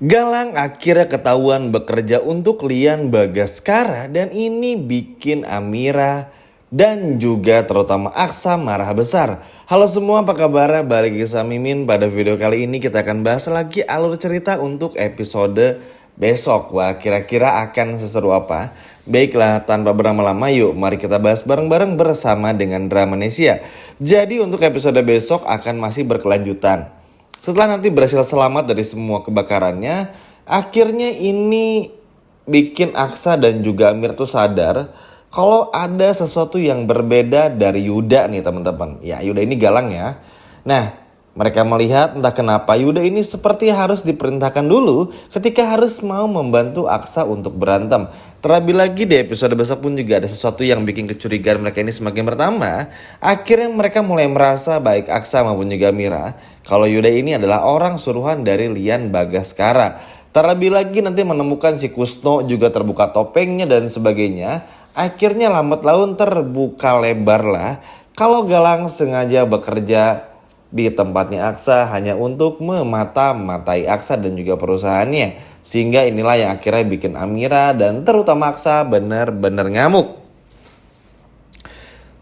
Galang akhirnya ketahuan bekerja untuk Lian Bagaskara dan ini bikin Amira dan juga terutama Aksa marah besar. Halo semua, apa kabar? Balik lagi sama Mimin. Pada video kali ini kita akan bahas lagi alur cerita untuk episode besok. Wah, kira-kira akan seseru apa? Baiklah, tanpa berlama-lama yuk mari kita bahas bareng-bareng bersama dengan Dramanesia. Jadi untuk episode besok akan masih berkelanjutan. Setelah nanti berhasil selamat dari semua kebakarannya, akhirnya ini bikin Aksa dan juga Amir tuh sadar kalau ada sesuatu yang berbeda dari Yuda nih teman-teman. Ya, Yuda ini galang ya. Nah, mereka melihat entah kenapa Yuda ini seperti harus diperintahkan dulu ketika harus mau membantu Aksa untuk berantem. Terlebih lagi di episode besok pun juga ada sesuatu yang bikin kecurigaan mereka ini semakin bertambah. Akhirnya mereka mulai merasa baik Aksa maupun juga Mira kalau Yuda ini adalah orang suruhan dari Lian Bagaskara. Terlebih lagi nanti menemukan si Kusno juga terbuka topengnya dan sebagainya. Akhirnya lambat laun terbuka lebar lah kalau Galang sengaja bekerja di tempatnya Aksa hanya untuk memata-matai Aksa dan juga perusahaannya. Sehingga inilah yang akhirnya bikin Amira dan terutama Aksa benar-benar ngamuk.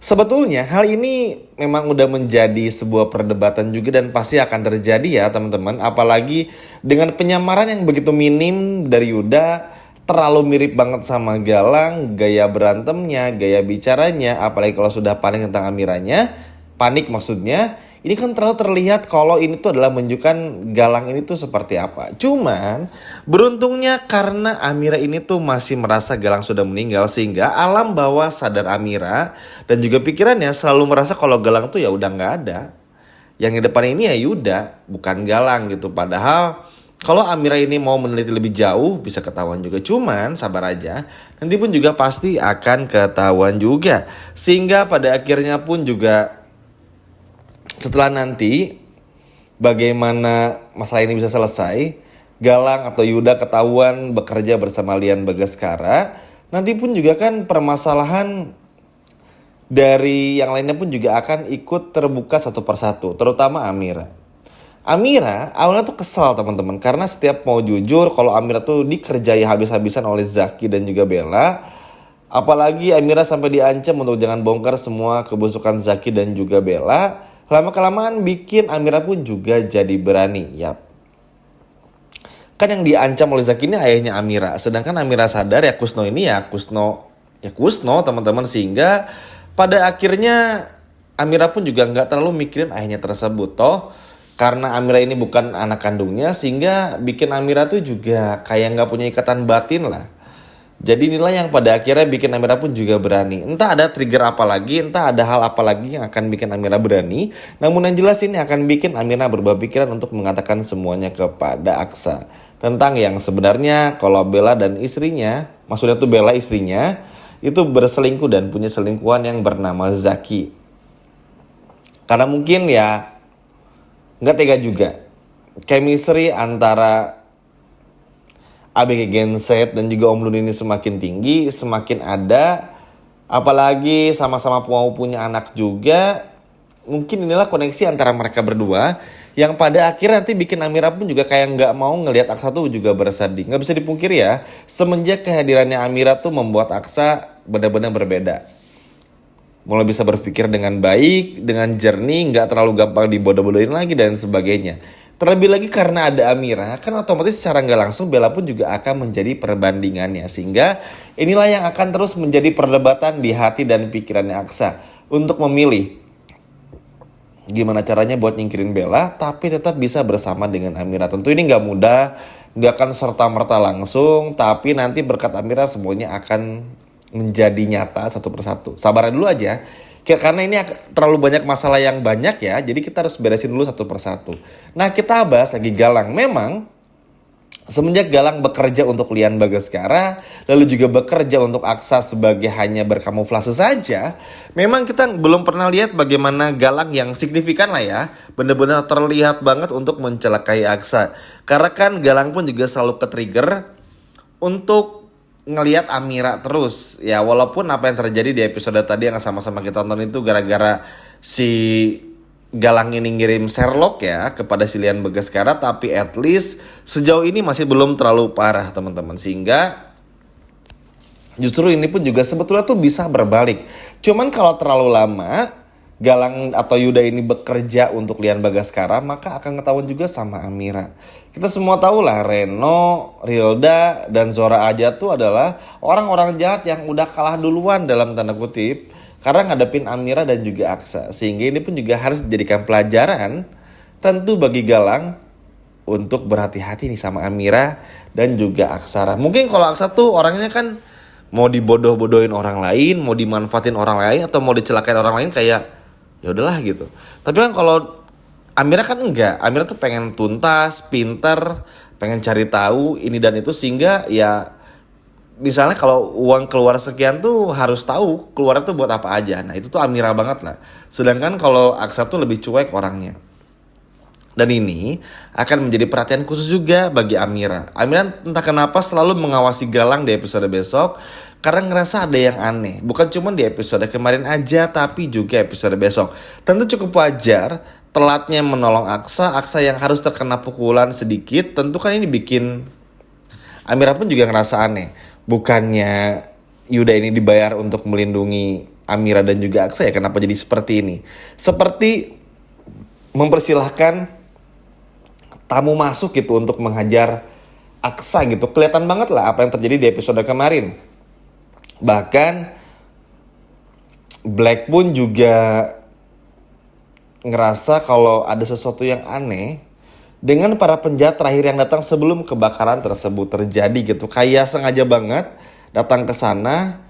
Sebetulnya hal ini memang udah menjadi sebuah perdebatan juga dan pasti akan terjadi ya teman-teman. Apalagi dengan penyamaran yang begitu minim dari Yuda, terlalu mirip banget sama Galang, gaya berantemnya, gaya bicaranya, apalagi kalau sudah panik tentang Amiranya, panik maksudnya. Ini kan terlalu terlihat kalau ini tuh adalah menunjukkan Galang ini tuh seperti apa. Cuman beruntungnya karena Amira ini tuh masih merasa Galang sudah meninggal sehingga alam bawah sadar Amira dan juga pikirannya selalu merasa kalau Galang tuh ya udah nggak ada. Yang di depan ini ya Yuda, bukan Galang gitu. Padahal kalau Amira ini mau meneliti lebih jauh bisa ketahuan juga. Cuman sabar aja, nanti pun juga pasti akan ketahuan juga. Sehingga pada akhirnya pun juga setelah nanti bagaimana masalah ini bisa selesai, Galang atau Yuda ketahuan bekerja bersama Lian Bagaskara, nanti pun juga kan permasalahan dari yang lainnya pun juga akan ikut terbuka satu persatu, terutama Amira. Amira awalnya tuh kesal teman-teman karena setiap mau jujur kalau Amira tuh dikerjai habis-habisan oleh Zaki dan juga Bella. Apalagi Amira sampai diancam untuk jangan bongkar semua kebusukan Zaki dan juga Bella. Lama-kelamaan bikin Amira pun juga jadi berani. Yap. Kan yang diancam oleh Zaki ini ayahnya Amira. Sedangkan Amira sadar ya Kusno ini ya Kusno teman-teman. Sehingga pada akhirnya Amira pun juga gak terlalu mikirin ayahnya tersebut. Toh karena Amira ini bukan anak kandungnya sehingga bikin Amira tuh juga kayak gak punya ikatan batin lah. Jadi inilah yang pada akhirnya bikin Amira pun juga berani. Entah ada trigger apa lagi, entah ada hal apa lagi yang akan bikin Amira berani. Namun yang jelas ini akan bikin Amira berubah pikiran untuk mengatakan semuanya kepada Aksa. Tentang yang sebenarnya kalau Bella dan istrinya, maksudnya tuh Bella istrinya, itu berselingkuh dan punya selingkuhan yang bernama Zaki. Karena mungkin ya nggak tega juga. Chemistry antara ABG Genset dan juga Om Lun ini semakin tinggi, semakin ada. Apalagi sama-sama mau punya anak juga. Mungkin inilah koneksi antara mereka berdua yang pada akhirnya nanti bikin Amira pun juga kayak nggak mau ngelihat Aksa tuh juga bersedih. Nggak bisa dipungkiri ya, semenjak kehadirannya Amira tuh membuat Aksa benar-benar berbeda. Mulai bisa berpikir dengan baik, dengan jernih, nggak terlalu gampang dibodoh-bodohin lagi dan sebagainya. Terlebih lagi karena ada Amira, kan otomatis secara nggak langsung Bella pun juga akan menjadi perbandingannya. Sehingga inilah yang akan terus menjadi perdebatan di hati dan pikirannya Aksa. Untuk memilih gimana caranya buat nyingkirin Bella, tapi tetap bisa bersama dengan Amira. Tentu ini nggak mudah, nggak akan serta-merta langsung. Tapi nanti berkat Amira semuanya akan menjadi nyata satu persatu. Sabaran dulu aja. Karena ini terlalu banyak masalah yang banyak ya. Jadi kita harus beresin dulu satu persatu. Nah kita bahas lagi Galang. Memang semenjak Galang bekerja untuk Lian Bagaskara, lalu juga bekerja untuk Aksa sebagai hanya berkamuflase saja, memang kita belum pernah lihat bagaimana Galang yang signifikan lah ya, benar-benar terlihat banget untuk mencelakai Aksa. Karena kan Galang pun juga selalu ke-trigger untuk ngelihat Amira terus. Ya walaupun apa yang terjadi di episode tadi yang sama-sama kita tonton itu gara-gara si Galang ini ngirim Sherlock ya kepada si Lian Bagaskara, tapi at least sejauh ini masih belum terlalu parah teman-teman, sehingga justru ini pun juga sebetulnya tuh bisa berbalik. Cuman kalau terlalu lama Galang atau Yuda ini bekerja untuk Lian Bagaskara, maka akan ketahuan juga sama Amira. Kita semua tahu lah Reno, Rilda, dan Zora aja tuh adalah orang-orang jahat yang udah kalah duluan dalam tanda kutip karena ngadepin Amira dan juga Aksa. Sehingga ini pun juga harus dijadikan pelajaran tentu bagi Galang untuk berhati-hati nih sama Amira dan juga Aksara. Mungkin kalau Aksa tuh orangnya kan mau dibodoh-bodohin orang lain, mau dimanfaatin orang lain, atau mau dicelakain orang lain kayak ya udahlah gitu. Tapi kan kalau Amira kan enggak. Amira tuh pengen tuntas, pinter, pengen cari tahu ini dan itu, sehingga ya misalnya kalau uang keluar sekian tuh harus tahu keluarnya tuh buat apa aja. Nah itu tuh Amira banget lah. Sedangkan kalau Aksa tuh lebih cuek orangnya. Dan ini akan menjadi perhatian khusus juga bagi Amira. Amira entah kenapa selalu mengawasi Galang di episode besok karena ngerasa ada yang aneh. Bukan cuma di episode kemarin aja, tapi juga episode besok. Tentu cukup wajar telatnya menolong Aksa. Aksa yang harus terkena pukulan sedikit. Tentu kan ini bikin Amira pun juga ngerasa aneh. Bukannya Yuda ini dibayar untuk melindungi Amira dan juga Aksa ya, kenapa jadi seperti ini? Seperti mempersilahkan tamu masuk gitu untuk menghajar Aksa gitu. Kelihatan banget lah apa yang terjadi di episode kemarin. Bahkan Black pun juga ngerasa kalau ada sesuatu yang aneh dengan para penjahat terakhir yang datang sebelum kebakaran tersebut terjadi gitu. Kayak sengaja banget datang ke sana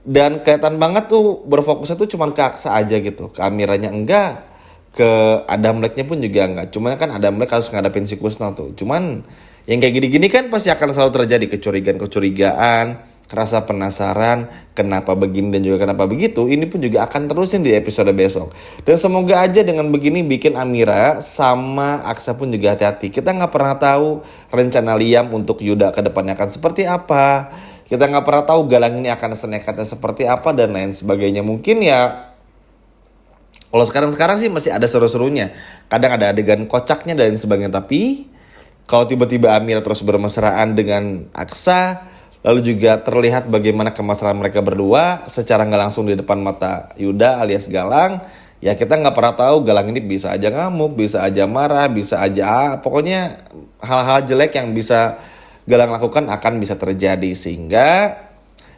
dan kelihatan banget tuh berfokusnya tuh cuman ke Aksa aja gitu. Ke Amiranya enggak, ke Adam Blacknya pun juga enggak. Cuman kan Adam Black harus ngadepin si Kusna tuh. Cuman yang kayak gini-gini kan pasti akan selalu terjadi kecurigaan-kecurigaan, rasa penasaran, kenapa begini dan juga kenapa begitu. Ini pun juga akan terusin di episode besok. Dan semoga aja dengan begini bikin Amira sama Aksa pun juga hati-hati. Kita nggak pernah tahu rencana Liam untuk Yuda ke depannya akan seperti apa. Kita nggak pernah tahu Galang ini akan senekatnya seperti apa dan lain sebagainya. Mungkin ya kalau sekarang sih masih ada seru-serunya. Kadang ada adegan kocaknya dan sebagainya. Tapi kalau tiba-tiba Amira terus bermesraan dengan Aksa, lalu juga terlihat bagaimana kemesraan mereka berdua secara nggak langsung di depan mata Yuda alias Galang. Ya kita nggak pernah tahu Galang ini bisa aja ngamuk, bisa aja marah, bisa aja pokoknya hal-hal jelek yang bisa Galang lakukan akan bisa terjadi. Sehingga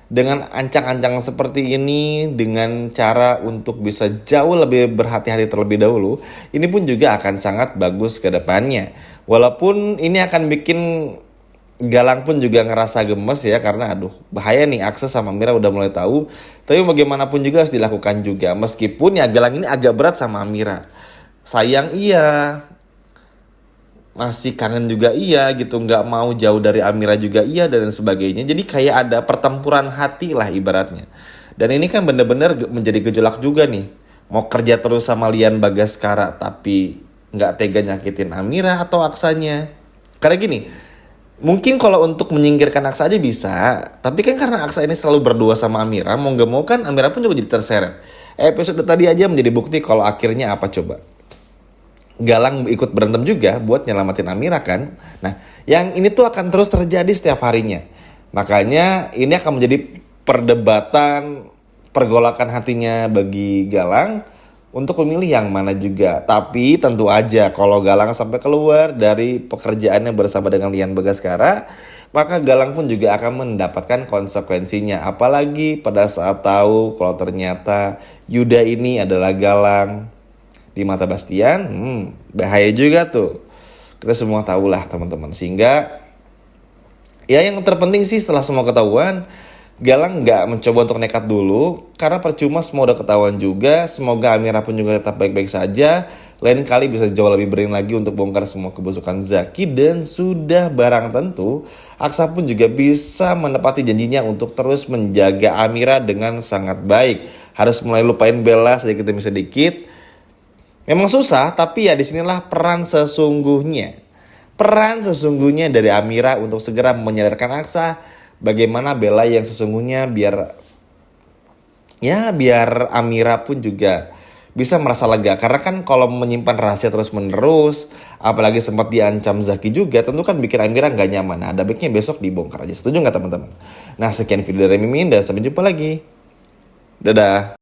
dengan ancang-ancang seperti ini, dengan cara untuk bisa jauh lebih berhati-hati terlebih dahulu, ini pun juga akan sangat bagus ke depannya. Walaupun ini akan bikin Galang pun juga ngerasa gemes ya, karena aduh bahaya nih Aksa sama Mira udah mulai tahu. Tapi bagaimanapun juga harus dilakukan juga. Meskipun ya Galang ini agak berat sama Mira. Sayang iya, masih kangen juga iya gitu, nggak mau jauh dari Amira juga iya dan sebagainya. Jadi kayak ada pertempuran hati lah ibaratnya. Dan ini kan bener-bener menjadi gejolak juga nih. Mau kerja terus sama Lian Bagaskara tapi nggak tega nyakitin Amira atau Aksanya. Karena gini, mungkin kalau untuk menyingkirkan Aksa aja bisa, tapi kan karena Aksa ini selalu berdua sama Amira, mau gak mau kan Amira pun juga jadi terseret. Episode tadi aja menjadi bukti kalau akhirnya apa coba? Galang ikut berantem juga buat nyelamatin Amira kan. Nah, yang ini tuh akan terus terjadi setiap harinya. Makanya ini akan menjadi perdebatan, pergolakan hatinya bagi Galang untuk memilih yang mana juga. Tapi tentu aja kalau Galang sampai keluar dari pekerjaannya bersama dengan Lian Bagaskara, maka Galang pun juga akan mendapatkan konsekuensinya. Apalagi pada saat tahu kalau ternyata Yuda ini adalah Galang di mata Bastian, bahaya juga tuh. Kita semua tahu lah teman-teman. Sehingga ya yang terpenting sih setelah semua ketahuan, Galang nggak mencoba untuk nekat dulu, karena percuma semua udah ketahuan juga. Semoga Amira pun juga tetap baik-baik saja. Lain kali bisa jauh lebih berani lagi untuk bongkar semua kebusukan Zaki. Dan sudah barang tentu, Aksa pun juga bisa menepati janjinya untuk terus menjaga Amira dengan sangat baik. Harus mulai lupain Bella sedikit demi sedikit. Memang susah, tapi ya disinilah peran sesungguhnya. Peran sesungguhnya dari Amira untuk segera menyadarkan Aksa bagaimana Bella yang sesungguhnya, biar Amira pun juga bisa merasa lega. Karena kan kalau menyimpan rahasia terus menerus, apalagi sempat diancam Zaki juga, tentu kan bikin Amira nggak nyaman. Nah, ada baiknya besok dibongkar aja. Setuju nggak teman-teman? Nah, sekian video dari Mimin dan sampai jumpa lagi. Dadah.